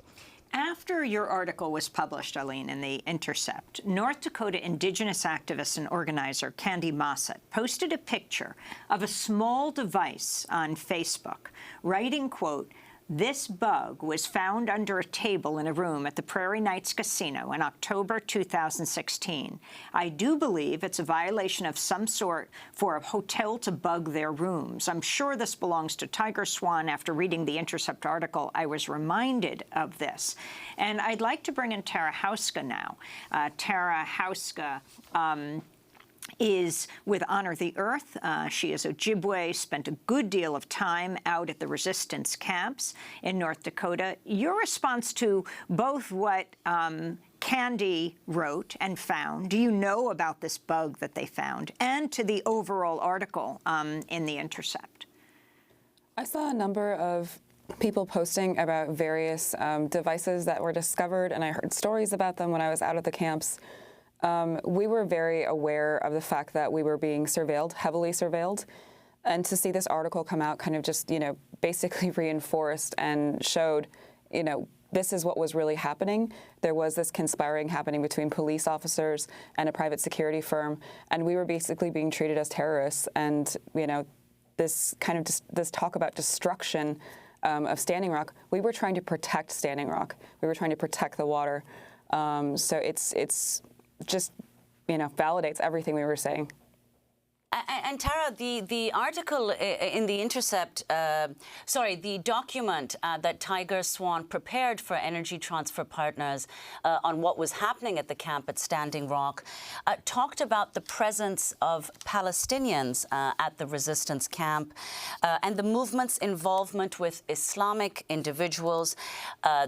After your article was published, Aline, in The Intercept, North Dakota Indigenous activist and organizer Candy Mossett posted a picture of a small device on Facebook, writing, quote, "This bug was found under a table in a room at the Prairie Knights Casino in October 2016. I do believe it's a violation of some sort for a hotel to bug their rooms. I'm sure this belongs to Tiger Swan. After reading the Intercept article, I was reminded of this." And I'd like to bring in Tara Houska now. Tara Houska is with Honor the Earth. She is Ojibwe, spent a good deal of time out at the resistance camps in North Dakota. Your response to both what Candy wrote and found, do you know about this bug that they found, and to the overall article in The Intercept? I saw a number of people posting about various devices that were discovered, and I heard stories about them when I was out at the camps. We were very aware of the fact that we were being surveilled, heavily surveilled, and to see this article come out kind of just, you know, basically reinforced and showed, you know, this is what was really happening. There was this conspiring happening between police officers and a private security firm, and we were basically being treated as terrorists. And, you know, this kind of this talk about destruction of Standing Rock, we were trying to protect Standing Rock. We were trying to protect the water. So it's just, you know, validates everything we were saying. And Tara, the article in The Intercept, the document that Tiger Swan prepared for Energy Transfer Partners on what was happening at the camp at Standing Rock, talked about the presence of Palestinians at the resistance camp and the movement's involvement with Islamic individuals.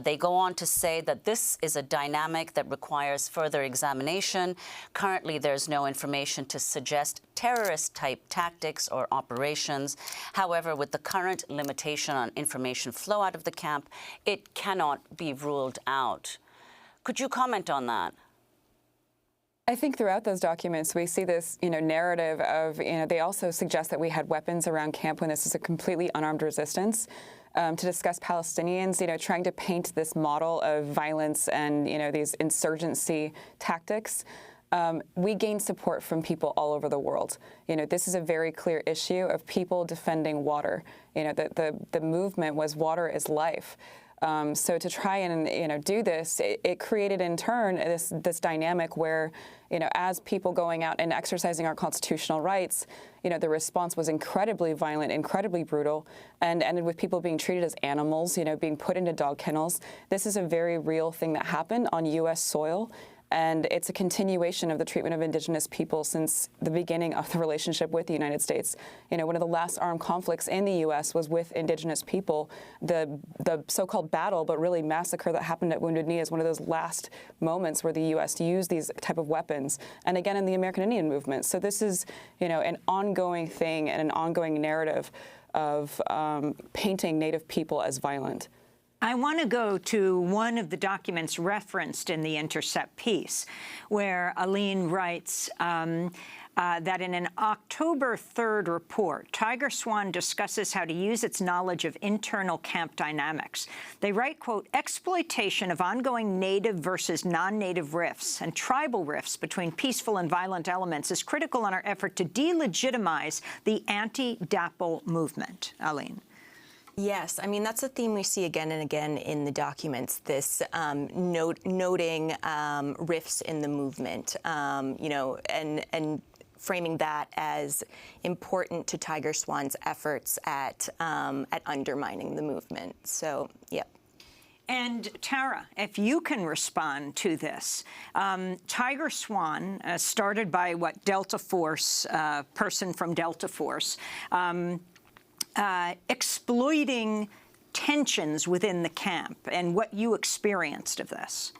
They go on to say that this is a dynamic that requires further examination. Currently, there's no information to suggest terrorist-type tactics or operations. However, with the current limitation on information flow out of the camp, it cannot be ruled out. Could you comment on that? I think throughout those documents, we see this, you know, narrative of, you know, they also suggest that we had weapons around camp when this is a completely unarmed resistance. To discuss Palestinians, you know, trying to paint this model of violence and, you know, these insurgency tactics. We gain support from people all over the world. You know, this is a very clear issue of people defending water. You know, the movement was water is life. So to try and, you know, do this, it created in turn this dynamic where, you know, as people going out and exercising our constitutional rights, you know, the response was incredibly violent, incredibly brutal, and ended with people being treated as animals, you know, being put into dog kennels. This is a very real thing that happened on U.S. soil. And it's a continuation of the treatment of indigenous people since the beginning of the relationship with the United States. You know, one of the last armed conflicts in the U.S. was with indigenous people. The so-called battle, but really massacre that happened at Wounded Knee is one of those last moments where the U.S. used these type of weapons. And again, in the American Indian movement. So this is, you know, an ongoing thing and an ongoing narrative of painting Native people as violent. I want to go to one of the documents referenced in the Intercept piece, where Aline writes that in an October 3rd report, Tiger Swan discusses how to use its knowledge of internal camp dynamics. They write, quote, exploitation of ongoing native versus non-native rifts and tribal rifts between peaceful and violent elements is critical in our effort to delegitimize the anti-DAPL movement. Aline. Yes, I mean, that's a theme we see again and again in the documents, this noting rifts in the movement, you know, and framing that as important to Tiger Swan's efforts at undermining the movement. So, yeah. And Tara, if you can respond to this, Tiger Swan, started by what, Delta Force, person from Delta Force, exploiting tensions within the camp and what you experienced of this.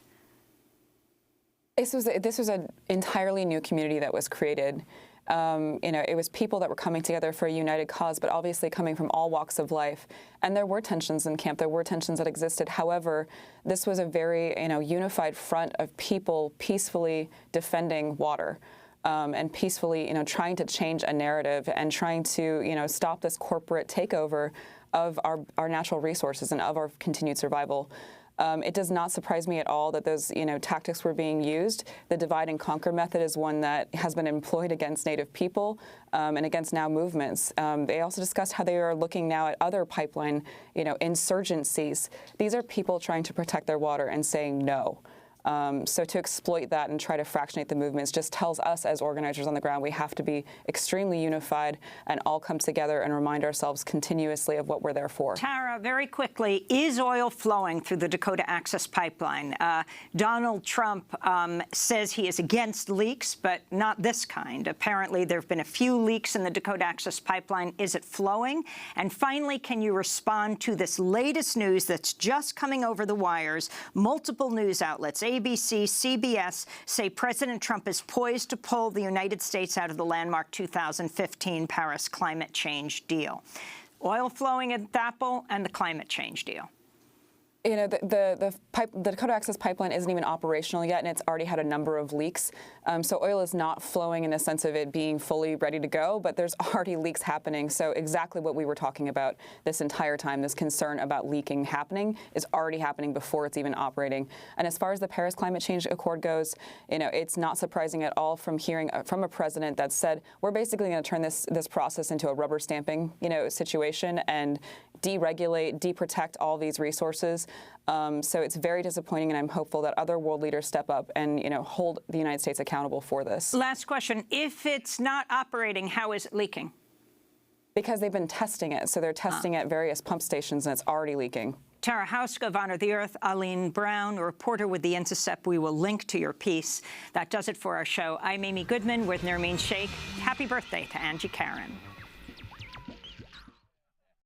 This was an entirely new community that was created. You know, it was people that were coming together for a united cause, but obviously coming from all walks of life. And there were tensions in camp. There were tensions that existed. However, this was a very, you know, unified front of people peacefully defending water. And peacefully, you know, trying to change a narrative and trying to, you know, stop this corporate takeover of our natural resources and of our continued survival. It does not surprise me at all that those, you know, tactics were being used. The divide and conquer method is one that has been employed against Native people and against now movements. They also discussed how they are looking now at other pipeline, you know, insurgencies. These are people trying to protect their water and saying no. So to exploit that and try to fractionate the movements just tells us as organizers on the ground we have to be extremely unified and all come together and remind ourselves continuously of what we're there for. Tara, very quickly, is oil flowing through the Dakota Access Pipeline? Donald Trump says he is against leaks, but not this kind. Apparently, there have been a few leaks in the Dakota Access Pipeline. Is it flowing? And finally, can you respond to this latest news that's just coming over the wires? Multiple news outlets, ABC, CBS, say President Trump is poised to pull the United States out of the landmark 2015 Paris climate change deal. Oil flowing at DAPL and the climate change deal. You know, the Dakota Access Pipeline isn't even operational yet, and it's already had a number of leaks. So oil is not flowing in the sense of it being fully ready to go, but there's already leaks happening. So exactly what we were talking about this entire time, this concern about leaking happening, is already happening before it's even operating. And as far as the Paris Climate Change Accord goes, you know, it's not surprising at all from hearing from a president that said, we're basically going to turn this process into a rubber stamping, you know, situation and deregulate, deprotect all these resources. So it's very disappointing, and I'm hopeful that other world leaders step up and, you know, hold the United States accountable for this. Last question. If it's not operating, how is it leaking? Because they've been testing it. So they're testing at various pump stations, and it's already leaking. Tara Houska of Honor the Earth, Aline Brown, a reporter with The Intercept. We will link to your piece. That does it for our show. I'm Amy Goodman with Nermeen Sheikh. Happy birthday to Angie Karen.